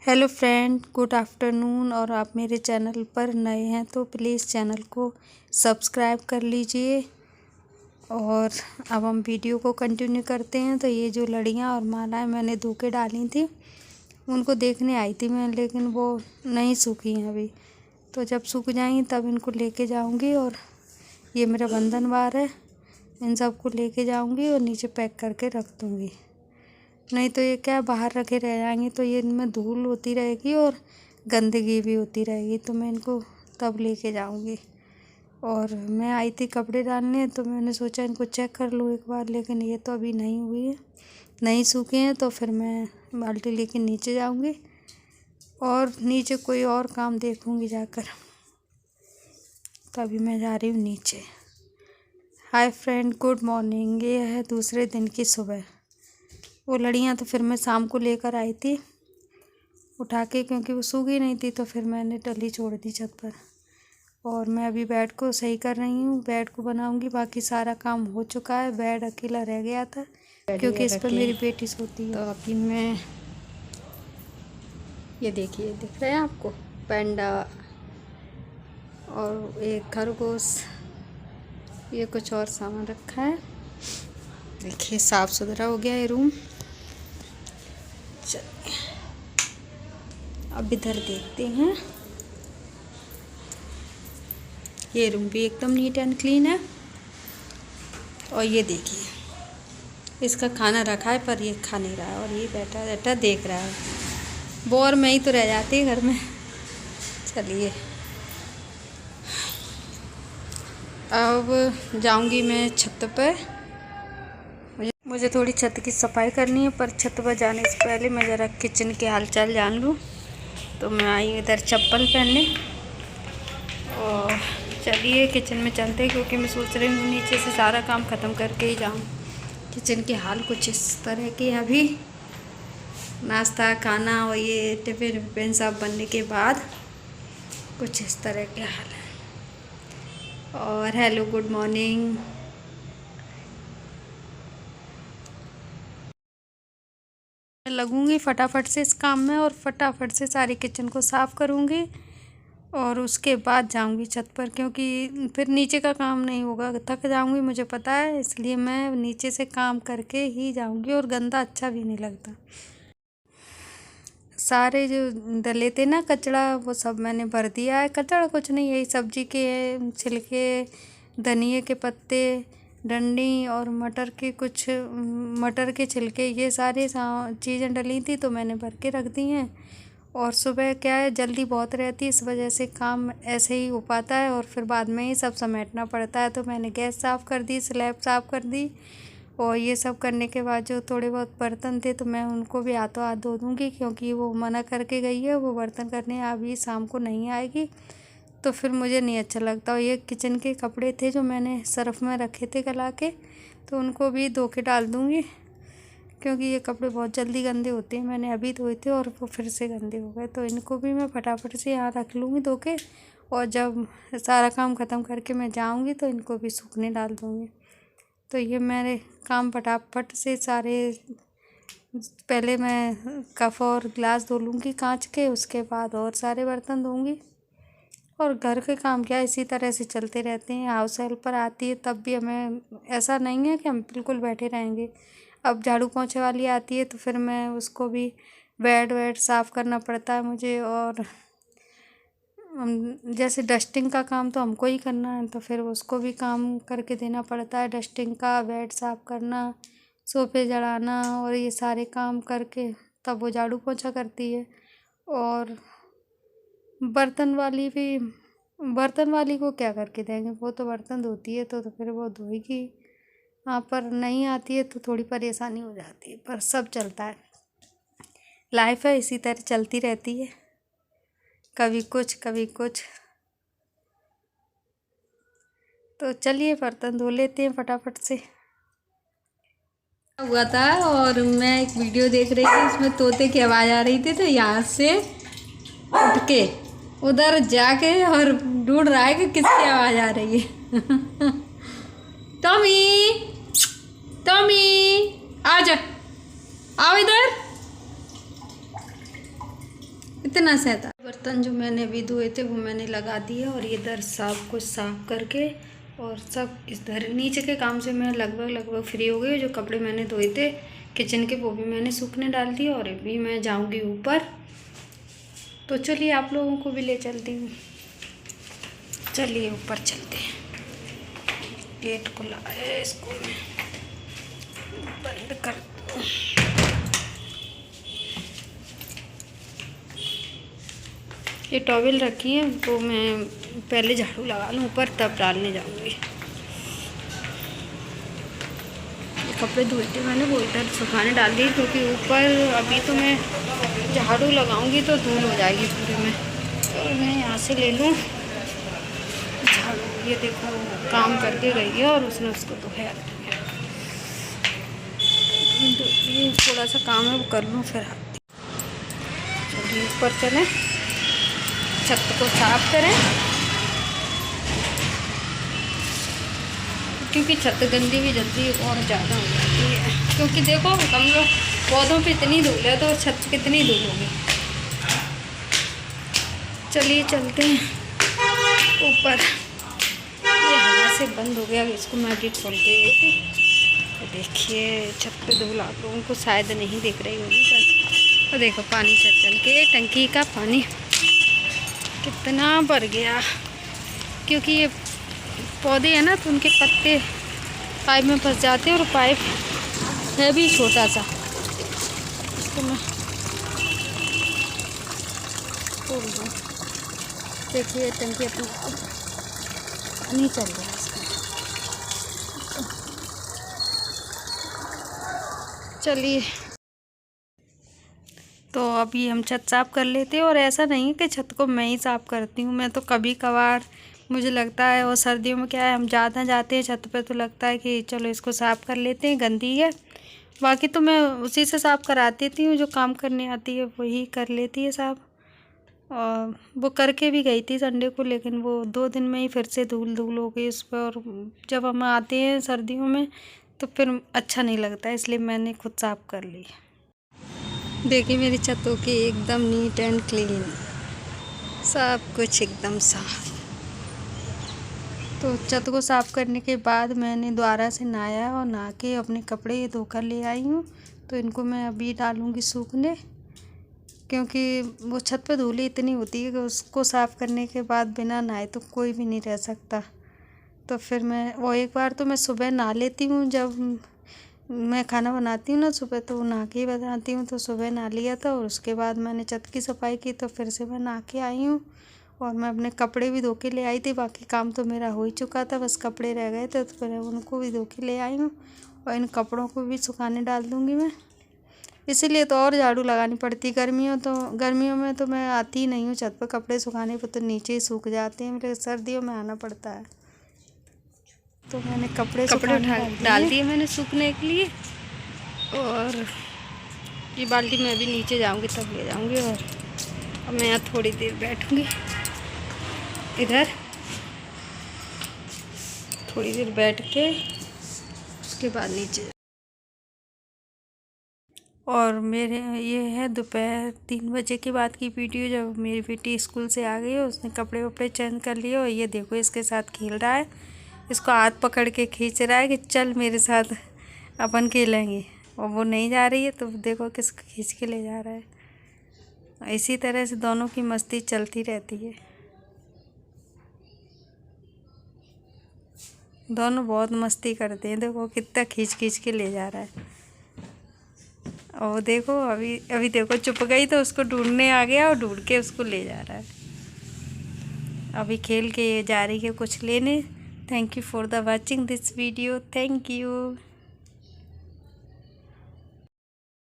Hello friend, good afternoon. और आप मेरे चैनल पर नए हैं तो प्लीज़ चैनल को सब्सक्राइब कर लीजिए। और अब हम वीडियो को कंटिन्यू करते हैं। तो ये जो लड़ियाँ और मालाएं मैंने धो के डाली थी उनको देखने आई थी मैं, लेकिन वो नहीं सूखी हैं अभी। तो जब सूख जाएंगी तब इनको लेके जाऊंगी। और ये मेरा बंधनवार है, इन सबको लेके जाऊंगी और नीचे पैक करके रख दूँगी। नहीं तो ये क्या बाहर रखे रह जाएंगे तो ये इनमें धूल होती रहेगी और गंदगी भी होती रहेगी। तो मैं इनको तब लेके जाऊंगी। और मैं आई थी कपड़े डालने तो मैंने सोचा इनको चेक कर लूँ एक बार, लेकिन ये तो अभी नहीं हुई है, नहीं सूखे हैं। तो फिर मैं बाल्टी लेके नीचे जाऊंगी और नीचे कोई और काम देखूंगी जाकर। तो अभी मैं जा रही हूँ नीचे। Hi friend, good morning. ये है दूसरे दिन की सुबह। वो लड़ियाँ तो फिर मैं शाम को लेकर आई थी उठा के, क्योंकि वो सूखी नहीं थी। तो फिर मैंने टली छोड़ दी छत पर। और मैं अभी बेड को सही कर रही हूँ, बेड को बनाऊंगी। बाकी सारा काम हो चुका है, बेड अकेला रह गया था क्योंकि इस पर मेरी बेटी सोती है। तो अभी मैं ये देखिए, दिख रहा है आपको पैंडा और एक खरगोश, ये कुछ और सामान रखा है। देखिए साफ़ सुथरा हो गया ये रूम। चलिए अब इधर देखते हैं। ये रूम भी एकदम नीट एंड क्लीन है। और ये देखिए, इसका खाना रखा है पर ये खा नहीं रहा है और ये बैठा बैठा देख रहा है। बोर में ही तो रह जाती है घर में। चलिए अब जाऊंगी मैं छत पर। मुझे थोड़ी छत की सफाई करनी है, पर छत पर जाने से पहले मैं ज़रा किचन के हालचाल जान लूँ। तो मैं आई इधर चप्पल पहनने। और चलिए किचन में चलते हैं, क्योंकि मैं सोच रही हूँ नीचे से सारा काम ख़त्म करके ही जाऊँ। किचन की हाल कुछ इस तरह की है अभी। नाश्ता खाना और ये टिफ़िन विफ़िन सब बनने के बाद कुछ इस तरह के हाल है। और हेलो, गुड मॉर्निंग। लगूंगी फटाफट से इस काम में और फटाफट से सारी किचन को साफ़ करूंगी। और उसके बाद जाऊंगी छत पर, क्योंकि फिर नीचे का काम नहीं होगा, थक जाऊंगी मुझे पता है। इसलिए मैं नीचे से काम करके ही जाऊंगी। और गंदा अच्छा भी नहीं लगता। सारे जो डले थे ना कचड़ा, वो सब मैंने भर दिया है। कचड़ा कुछ नहीं, यही सब्जी के छिलके, धनिए के पत्ते, डंडी और मटर के छिलके, ये सारी चीज़ें डली थी तो मैंने भर के रख दी हैं। और सुबह क्या है, जल्दी बहुत रहती है, इस वजह से काम ऐसे ही हो पाता है और फिर बाद में ही सब समेटना पड़ता है। तो मैंने गैस साफ़ कर दी, स्लैब साफ़ कर दी। और ये सब करने के बाद जो थोड़े बहुत बर्तन थे तो मैं उनको भी हाथों हाथ धो दूँगी, क्योंकि वो मना करके गई है वो बर्तन करने, अभी शाम को नहीं आएगी। तो फिर मुझे नहीं अच्छा लगता। और ये किचन के कपड़े थे जो मैंने सर्फ़ में रखे थे गला के, तो उनको भी धो के डाल दूँगी, क्योंकि ये कपड़े बहुत जल्दी गंदे होते हैं। मैंने अभी धोए थे और वो फिर से गंदे हो गए। तो इनको भी मैं फटाफट से यहाँ रख लूँगी धो के। और जब सारा काम ख़त्म करके मैं जाऊँगी तो इनको भी सूखने डाल दूँगी। तो ये मेरे काम फटाफट से सारे, पहले मैं कप और गिलास धो लूँगी कांच के, उसके बाद और सारे बर्तन धोऊँगी। और घर के काम क्या इसी तरह से चलते रहते हैं। हाउस हेल्पर आती है तब भी हमें ऐसा नहीं है कि हम बिल्कुल बैठे रहेंगे। अब झाड़ू पोंछे वाली आती है तो फिर मैं उसको भी बेड वेड साफ़ करना पड़ता है मुझे। और जैसे डस्टिंग का काम तो हमको ही करना है, तो फिर उसको भी काम करके देना पड़ता है। डस्टिंग का, बेड साफ़ करना, सोफ़े जड़ाना, और ये सारे काम करके तब वो झाड़ू पोंछा करती है। और बर्तन वाली को क्या करके देंगे, वो तो बर्तन धोती है तो फिर वो धोएगी। हाँ, पर नहीं आती है तो थोड़ी परेशानी हो जाती है, पर सब चलता है। लाइफ है, इसी तरह चलती रहती है, कभी कुछ कभी कुछ। तो चलिए बर्तन धो लेते हैं फटाफट से। हुआ था और मैं एक वीडियो देख रही थी, उसमें तोते की आवाज़ आ रही थी। तो यहाँ से उठ के उधर जाके और ढूंढ रहा है कि किसकी आवाज़ आ रही है। टॉमी, टॉमी, आ जा, आओ इधर। इतना सहता। बर्तन जो मैंने अभी धोए थे वो मैंने लगा दिए और इधर सब कुछ साफ करके और सब इधर नीचे के काम से मैं लगभग फ्री हो गई। जो कपड़े मैंने धोए थे किचन के वो भी मैंने सूखने डाल दिए और अभी मैं जाऊंगी ऊपर। तो चलिए आप लोगों को भी ले चलती हूँ। चलिए ऊपर चलते हैं। गेट खुला है, इसको मैं बंद कर दूँ। ये टॉवेल रखी है तो मैं पहले झाड़ू लगा लूँ ऊपर, तब डालने जाऊँगी। ये कपड़े धोए थे मैंने वो इधर सुखाने डाल दिए क्योंकि ऊपर अभी तो मैं झाड़ू लगाऊंगी तो धूल हो जाएगी पूरे में। तो मैं यहाँ से ले लूँ झाड़ू। ये देखो काम करके गई है और उसने उसको धोया। तो ये थोड़ा सा काम है वो कर लूँ फिर आती। चलिए ऊपर चलें, छत को साफ करें क्योंकि छत गंदी भी जल्दी और ज़्यादा हो जाती है। क्योंकि देखो हम लोग पौधों पे इतनी धूल है तो छत कितनी धूल होगी। चलिए चलते हैं ऊपर। ये हवा से बंद हो गया, इसको मैं भी खोल के गई थी। तो देखिए छत पे धूल आप लोगों को शायद नहीं दिख रही होगी पर देखो पानी चल के टंकी का पानी कितना भर गया। क्योंकि ये पौधे हैं ना तो उनके पत्ते पाइप में फंस जाते हैं और पाइप है भी छोटा सा। इसको मैं खोल दूँ। देखिए टंकी अपनी नहीं चल रहा है इसका। चलिए तो अभी हम छत साफ़ कर लेते हैं। और ऐसा नहीं है कि छत को मैं ही साफ़ करती हूँ, मैं तो कभी कभार मुझे लगता है। और सर्दियों में क्या है हम ज़्यादा जाते हैं छत पे तो लगता है कि चलो इसको साफ़ कर लेते हैं, गंदी है। बाकी तो मैं उसी से साफ़ करा देती हूँ, जो काम करने आती है वही कर लेती है साफ़। और वो करके भी गई थी संडे को, लेकिन वो 2 दिन में ही फिर से धूल हो गई उस पर। और जब हम आते हैं सर्दियों में तो फिर अच्छा नहीं लगता, इसलिए मैंने खुद साफ़ कर ली। देखिए मेरी छतों की एकदम नीट एंड क्लीन, सब कुछ एकदम साफ। तो छत को साफ़ करने के बाद मैंने दोबारा से नहाया और नहा के अपने कपड़े धोकर ले आई हूँ। तो इनको मैं अभी डालूँगी सूखने, क्योंकि वो छत पे धूल इतनी होती है कि उसको साफ़ करने के बाद बिना नहाए तो कोई भी नहीं रह सकता। तो फिर मैं वो एक बार तो मैं सुबह नहा लेती हूँ, जब मैं खाना बनाती हूँ ना सुबह तो नहा के ही बनाती हूँ। तो सुबह नहा लिया था और उसके बाद मैंने छत की सफाई की तो फिर से मैं नहा के आई हूँ। और मैं अपने कपड़े भी धो के ले आई थी। बाकी काम तो मेरा हो ही चुका था, बस कपड़े रह गए थे तो फिर उनको भी धो के ले आई हूँ। और इन कपड़ों को भी सुखाने डाल दूँगी मैं, इसीलिए तो और झाड़ू लगानी पड़ती। गर्मियों में तो मैं आती ही नहीं हूँ छत पर कपड़े सुखाने पर, तो नीचे ही सूख जाते हैं। मेरे सर्दियों में आना पड़ता है। तो मैंने कपड़े डाल दिए मैंने सूखने के लिए। और ये बाल्टी में अभी नीचे जाऊंगी तब ले जाऊंगी। और अब मैं यहाँ थोड़ी देर बैठूंगी, इधर थोड़ी देर बैठ के उसके बाद नीचे। और मेरे ये है दोपहर 3 बजे के बाद की वीडियो, जब मेरी बेटी स्कूल से आ गई है। उसने कपड़े वपड़े चेंज कर लिए और ये देखो इसके साथ खेल रहा है। इसको हाथ पकड़ के खींच रहा है कि चल मेरे साथ अपन खेलेंगे। और वो नहीं जा रही है तो देखो किसको खींच के ले जा रहा है। इसी तरह से दोनों की मस्ती चलती रहती है। दोनों बहुत मस्ती करते हैं, देखो कितना खींच खींच के ले जा रहा है। और देखो अभी देखो चुप गई तो उसको ढूंढने आ गया और ढूंढ के उसको ले जा रहा है। अभी खेल के जा रही है कुछ लेने। Thank you for the watching this video. Thank you.